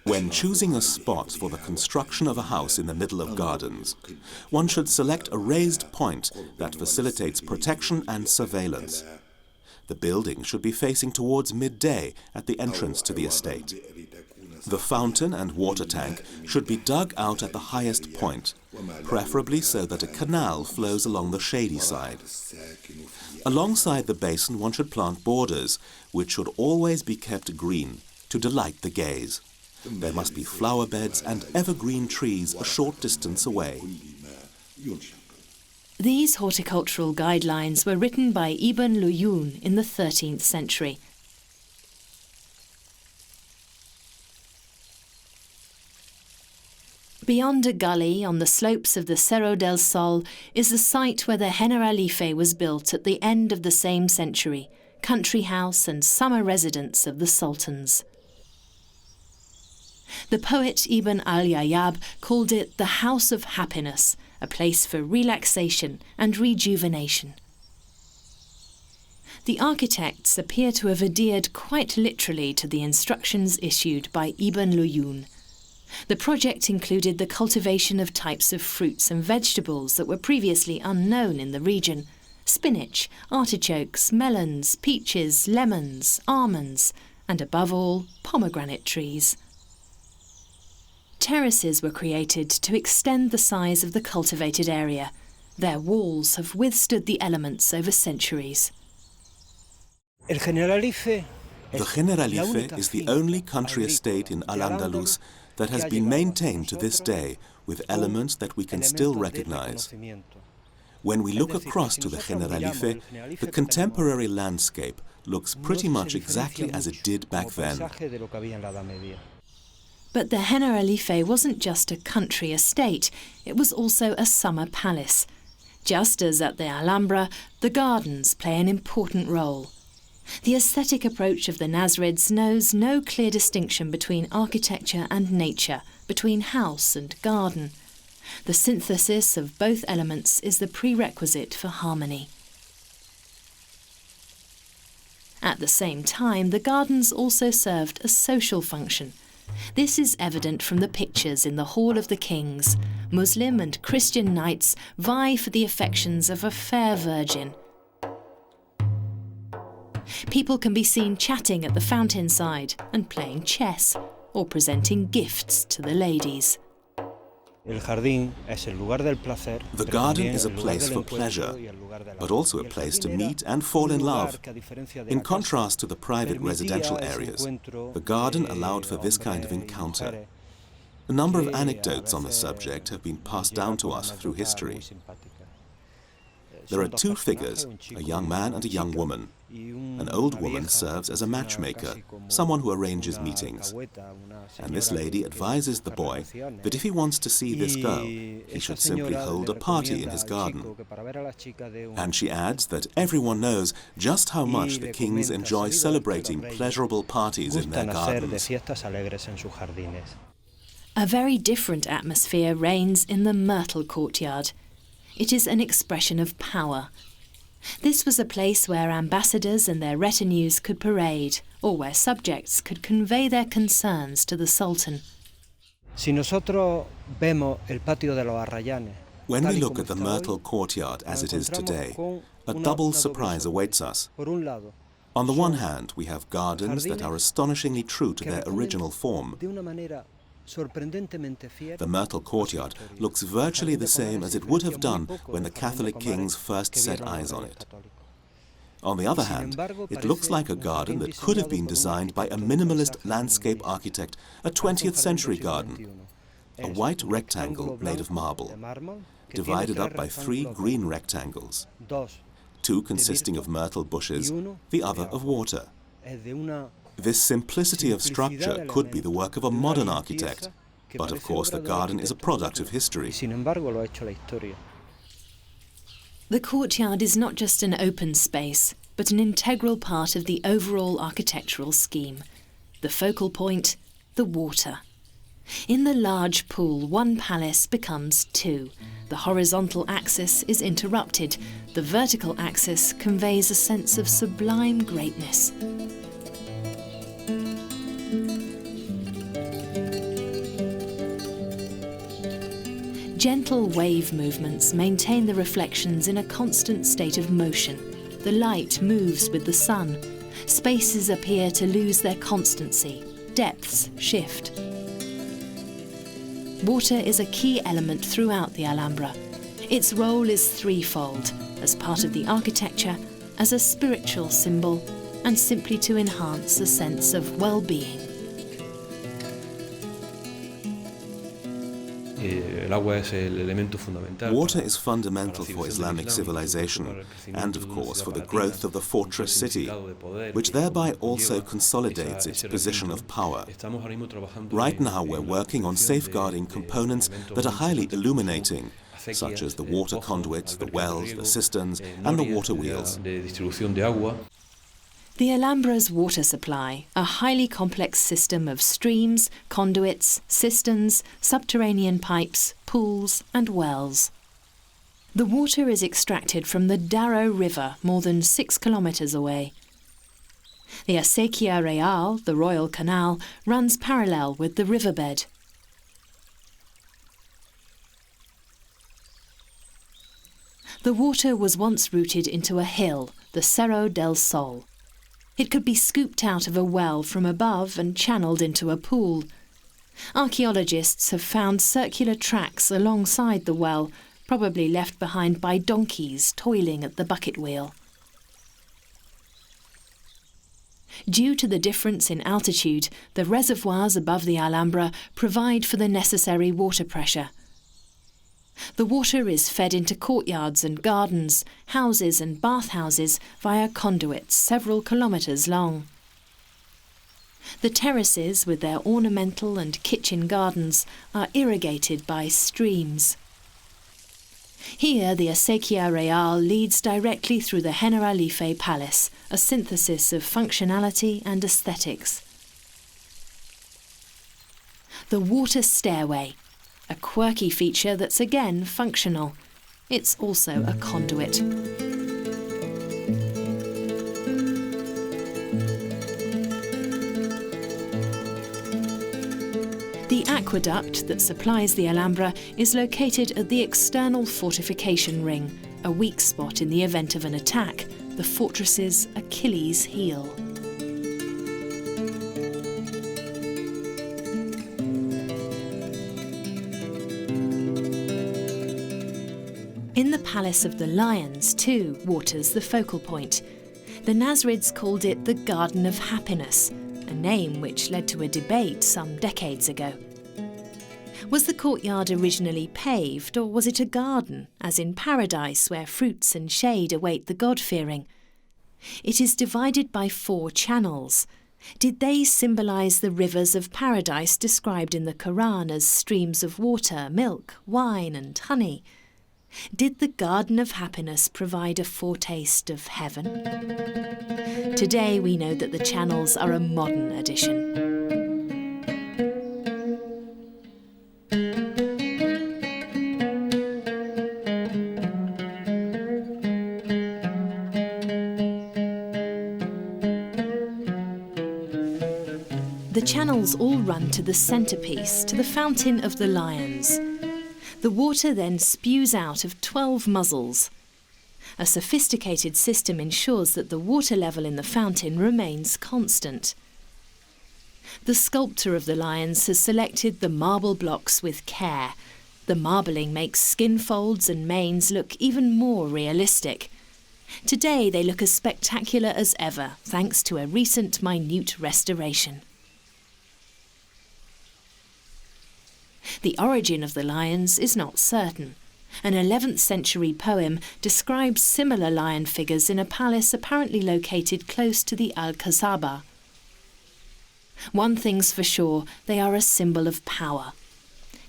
When choosing a spot for the construction of a house in the middle of gardens, one should select a raised point that facilitates protection and surveillance. The building should be facing towards midday at the entrance to the estate. The fountain and water tank should be dug out at the highest point, preferably so that a canal flows along the shady side. Alongside the basin, one should plant borders, which should always be kept green to delight the gaze. There must be flower beds and evergreen trees a short distance away. These horticultural guidelines were written by Ibn Luyun in the 13th century. Beyond a gully on the slopes of the Cerro del Sol is the site where the Generalife was built at the end of the same century, country house and summer residence of the sultans. The poet Ibn al-Yayyab called it the House of Happiness, a place for relaxation and rejuvenation. The architects appear to have adhered quite literally to the instructions issued by Ibn Luyun. The project included the cultivation of types of fruits and vegetables that were previously unknown in the region: spinach, artichokes, melons, peaches, lemons, almonds, and above all, pomegranate trees. Terraces were created to extend the size of the cultivated area. Their walls have withstood the elements over centuries. The Generalife is the only country estate in Al-Andalus that has been maintained to this day with elements that we can still recognize. When we look across to the Generalife, the contemporary landscape looks pretty much exactly as it did back then. But the Generalife wasn't just a country estate, it was also a summer palace. Just as at the Alhambra, the gardens play an important role. The aesthetic approach of the Nasrids knows no clear distinction between architecture and nature, between house and garden. The synthesis of both elements is the prerequisite for harmony. At the same time, the gardens also served a social function. This is evident from the pictures in the Hall of the Kings. Muslim and Christian knights vie for the affections of a fair virgin. People can be seen chatting at the fountain side and playing chess or presenting gifts to the ladies. The garden is a place for pleasure, but also a place to meet and fall in love. In contrast to the private residential areas, the garden allowed for this kind of encounter. A number of anecdotes on the subject have been passed down to us through history. There are two figures, a young man and a young woman. An old woman serves as a matchmaker, someone who arranges meetings. And this lady advises the boy that if he wants to see this girl, he should simply hold a party in his garden. And she adds that everyone knows just how much the kings enjoy celebrating pleasurable parties in their gardens. A very different atmosphere reigns in the Myrtle Courtyard. It is an expression of power. This was a place where ambassadors and their retinues could parade, or where subjects could convey their concerns to the Sultan. When we look at the Myrtle Courtyard as it is today, a double surprise awaits us. On the one hand, we have gardens that are astonishingly true to their original form. The Myrtle Courtyard looks virtually the same as it would have done when the Catholic kings first set eyes on it. On the other hand, it looks like a garden that could have been designed by a minimalist landscape architect, a 20th century garden. A white rectangle made of marble, divided up by 3 green rectangles, 2 consisting of myrtle bushes, the other of water. This simplicity of structure could be the work of a modern architect, but of course the garden is a product of history. The courtyard is not just an open space, but an integral part of the overall architectural scheme. The focal point, the water. In the large pool, one palace becomes 2. The horizontal axis is interrupted. The vertical axis conveys a sense of sublime greatness. Gentle wave movements maintain the reflections in a constant state of motion. The light moves with the sun. Spaces appear to lose their constancy. Depths shift. Water is a key element throughout the Alhambra. Its role is threefold: as part of the architecture, as a spiritual symbol, and simply to enhance a sense of well-being. Water is fundamental for Islamic civilization and, of course, for the growth of the fortress city, which thereby also consolidates its position of power. Right now we're working on safeguarding components that are highly illuminating, such as the water conduits, the wells, the cisterns, and the water wheels. The Alhambra's water supply, a highly complex system of streams, conduits, cisterns, subterranean pipes, pools and wells. The water is extracted from the Darro River, more than 6 kilometres away. The Acequia Real, the Royal Canal, runs parallel with the riverbed. The water was once rooted into a hill, the Cerro del Sol. It could be scooped out of a well from above and channeled into a pool. Archaeologists have found circular tracks alongside the well, probably left behind by donkeys toiling at the bucket wheel. Due to the difference in altitude, the reservoirs above the Alhambra provide for the necessary water pressure. The water is fed into courtyards and gardens, houses and bathhouses via conduits several kilometres long. The terraces, with their ornamental and kitchen gardens, are irrigated by streams. Here the Acequia Real leads directly through the Generalife Palace, a synthesis of functionality and aesthetics. The water stairway, a quirky feature that's again functional. It's also a conduit. The aqueduct that supplies the Alhambra is located at the external fortification ring, a weak spot in the event of an attack, the fortress's Achilles heel. In the Palace of the Lions, too, water's the focal point. The Nasrids called it the Garden of Happiness, a name which led to a debate some decades ago. Was the courtyard originally paved, or was it a garden, as in paradise where fruits and shade await the God-fearing? It is divided by 4 channels. Did they symbolise the rivers of paradise described in the Quran as streams of water, milk, wine and honey? Did the Garden of Happiness provide a foretaste of heaven? Today we know that the channels are a modern addition. The channels all run to the centrepiece, to the Fountain of the Lions. The water then spews out of 12 muzzles. A sophisticated system ensures that the water level in the fountain remains constant. The sculptor of the lions has selected the marble blocks with care. The marbling makes skin folds and manes look even more realistic. Today they look as spectacular as ever, thanks to a recent minute restoration. The origin of the lions is not certain. An 11th century poem describes similar lion figures in a palace apparently located close to the Al-Qasaba. One thing's for sure, they are a symbol of power.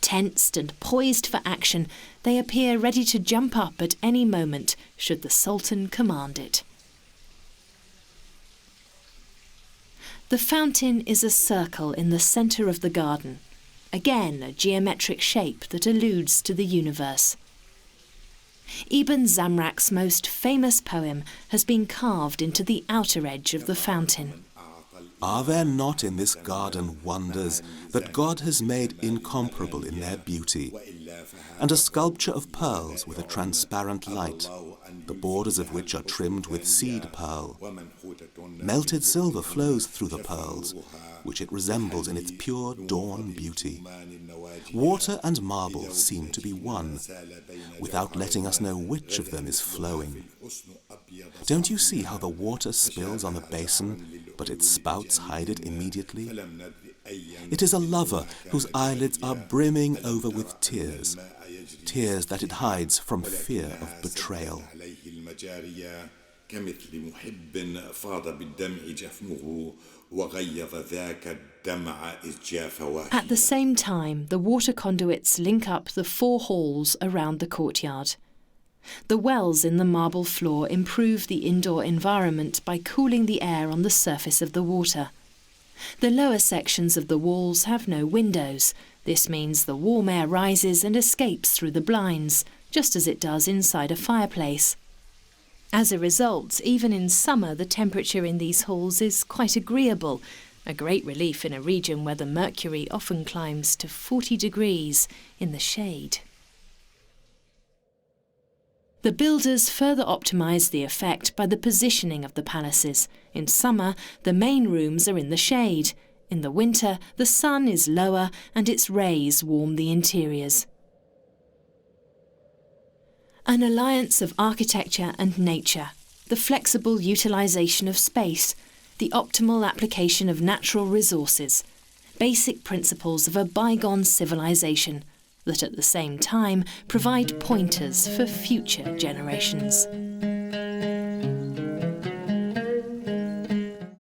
Tensed and poised for action, they appear ready to jump up at any moment should the Sultan command it. The fountain is a circle in the centre of the garden. Again, a geometric shape that alludes to the universe. Ibn Zamrak's most famous poem has been carved into the outer edge of the fountain. Are there not in this garden wonders that God has made incomparable in their beauty? And a sculpture of pearls with a transparent light, the borders of which are trimmed with seed pearl. Melted silver flows through the pearls, which it resembles in its pure dawn beauty. Water and marble seem to be one, without letting us know which of them is flowing. Don't you see how the water spills on the basin, but its spouts hide it immediately? It is a lover whose eyelids are brimming over with tears, tears that it hides from fear of betrayal. At the same time, the water conduits link up the 4 halls around the courtyard. The wells in the marble floor improve the indoor environment by cooling the air on the surface of the water. The lower sections of the walls have no windows. This means the warm air rises and escapes through the blinds, just as it does inside a fireplace. As a result, even in summer, the temperature in these halls is quite agreeable, a great relief in a region where the mercury often climbs to 40 degrees in the shade. The builders further optimised the effect by the positioning of the palaces. In summer, the main rooms are in the shade. In the winter, the sun is lower and its rays warm the interiors. An alliance of architecture and nature, the flexible utilisation of space, the optimal application of natural resources, basic principles of a bygone civilization that at the same time provide pointers for future generations.